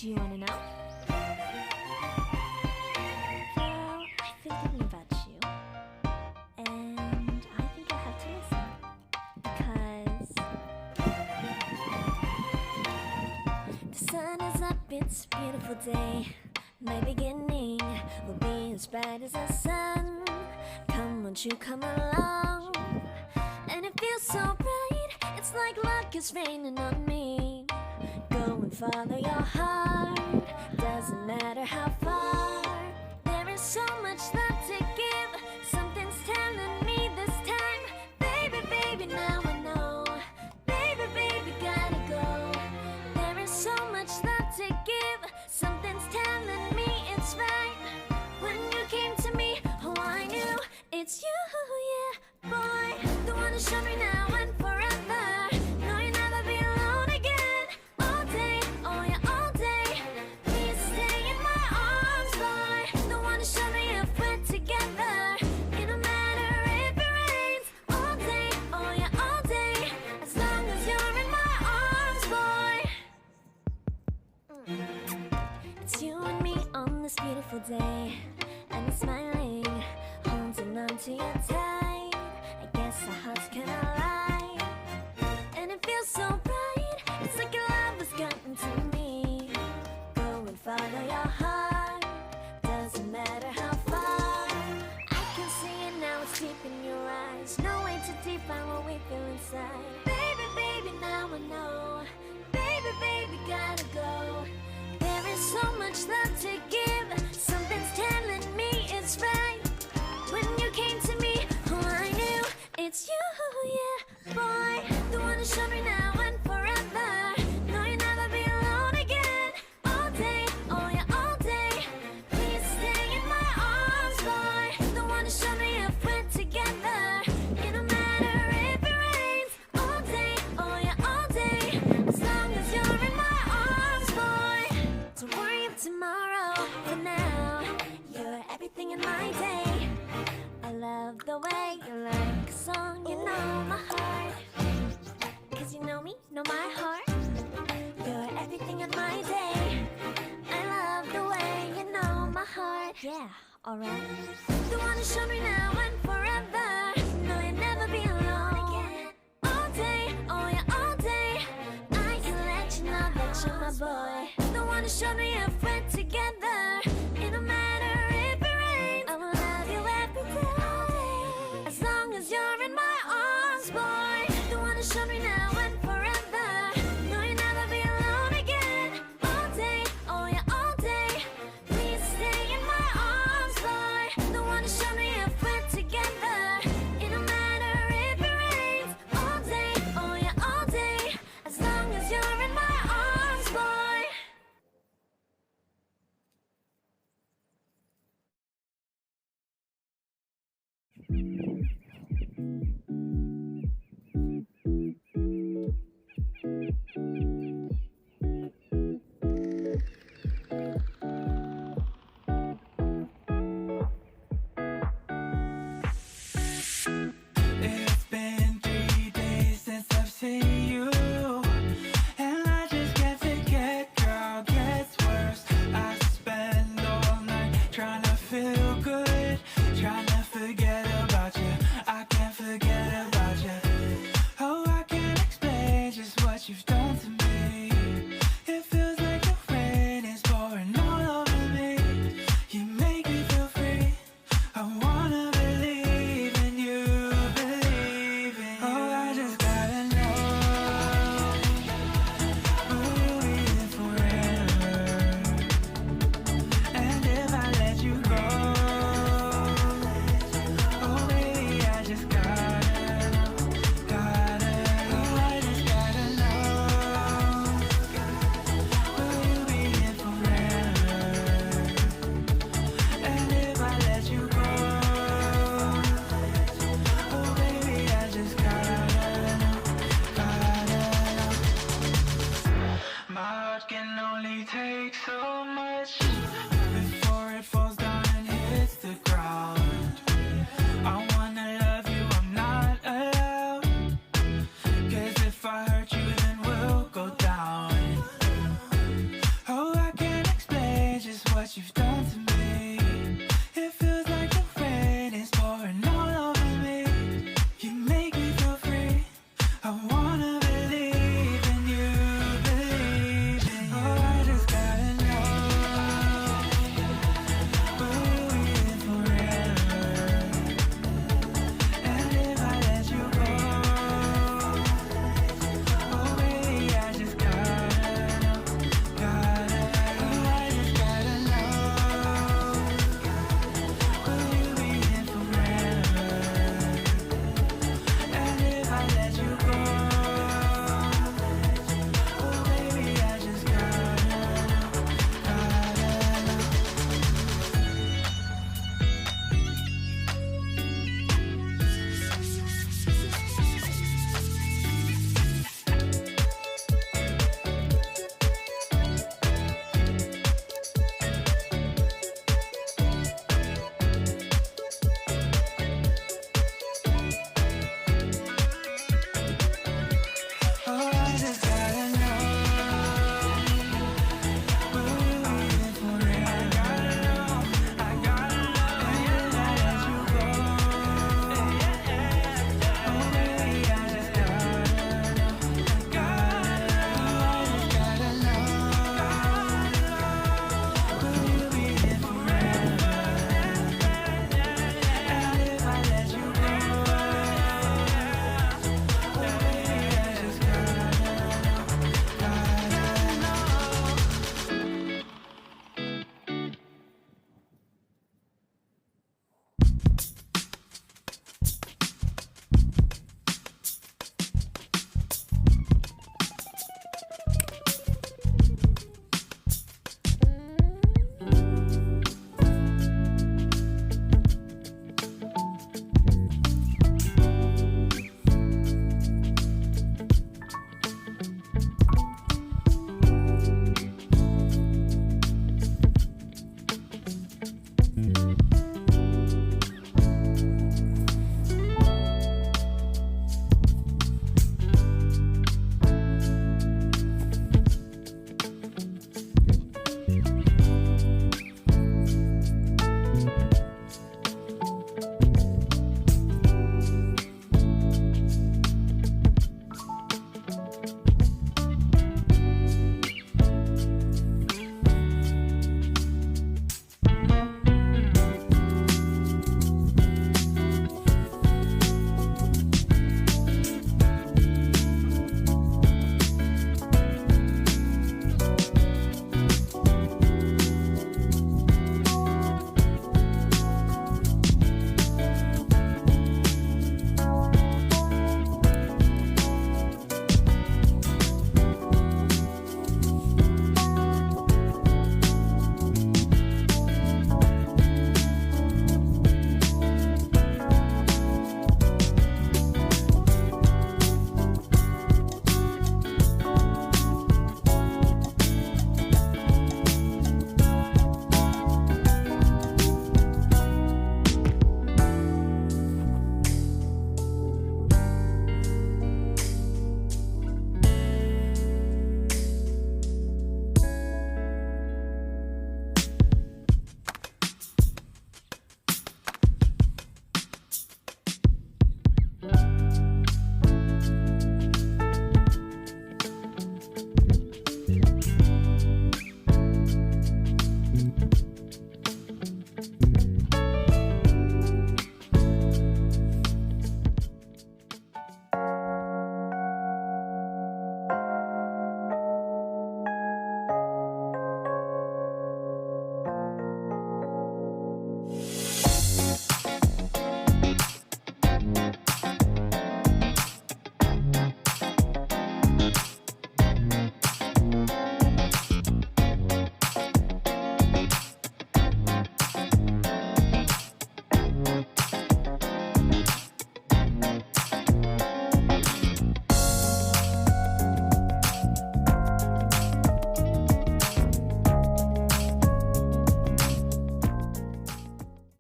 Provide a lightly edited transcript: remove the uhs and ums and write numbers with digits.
Do you want to know? Well, I've been thinking about you, and I think you'll have to listen, because the sun is up, it's a beautiful day. My beginning will be as bright as the sun. Come, won't you come along? And it feels so bright, it's like luck is raining on me. Go and follow your heart, doesn't matter how far. There is so much love to give, something's telling me this time. Baby, baby, now I know. Baby, baby, gotta go. There is so much love to give, something's telling me it's right. When you came to me, oh I knew it's you, yeah, boy. The one to show me now and forever. No, you'll never be alone again. All day, oh yeah, all day. Please stay in my arms, boy. The one to show me if we're together. It don't matter if it rains. All day, oh yeah, all day. As long as you're in my arms, boy. It's you and me on this beautiful day, and you're smiling, holding on to your tight. I guess our hearts can align, and it feels so bright. It's like your love has gotten to me. Go and follow your heart, doesn't matter how far. I can see it now, it's deep in your eyes. No way to define what we feel inside. Baby, baby, now I know. Baby, baby, gotta go. There is so much love to give, something's telling me it's right. When you came to me, oh I knew it's you, yeah, boy. The one to show me now and forever. No, you'll never be alone again. All day, oh yeah, all day. Please stay in my arms, boy. The one to show me if we're together. It don't matter if it rains. All day, oh yeah, all day. As long as you're in my arms, boy. Don't worry of tomorrow. For now, you're everything in my day. I love the way you like a song, you know my heart. Cause you know me, know my heart. You're everything in my day. I love the way you know my heart. Yeah, alright. The one to show me now and forever. No, you'll never be alone again. All day, oh yeah, all day. I can let you know that you're my boy. The one to show me if we're together. It don't matter if it rains. I will love you every day. As long as you're in my arms, boy. The one to show me now and forever. No, you'll never be alone again. All day, oh yeah, all day. Please stay in my arms, boy. The one to show me if we're together. It don't matter if it rains. All day, oh yeah, all day. As long as you're in my arms, boy. It's been 3 days since I've seen you, and I just can't forget, girl, gets worse. I spend all night trying to feel good, trying to forget about you. I can't forget about you. Oh, I can't explain just what you've done to me. It feels like the rain is pouring all over me. You make me feel free. I wanna believe in you, believe in you. Oh, I just gotta know, will you be there forever? And if I let you go, oh baby, I just gotta know, oh I just gotta know, will you be here forever? And if I let you go, oh baby, I just gotta know, My heart can only take so much.